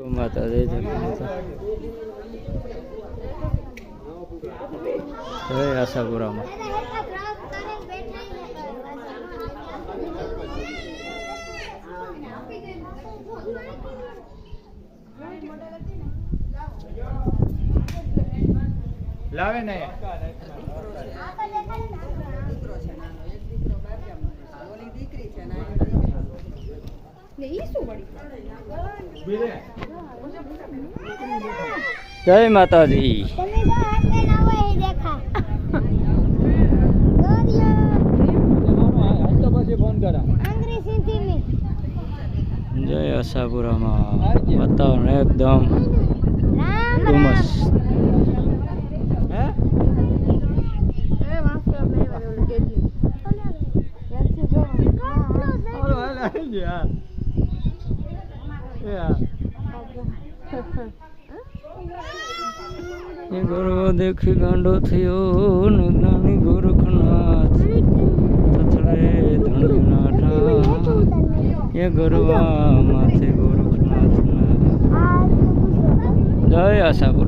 માતા જય આશાપુરામાં લાવે ને જય માતાજી જય આશાપુરામાં વાતાવરણ એકદમ ધુમ્મસ ગર્વ દેખી ગાંડો થયો ને જ્ઞાની ગોરખનાથ તથડે ધણના ઠા એ ગરવા માથે ગોરખનાથ જય આશાપુર।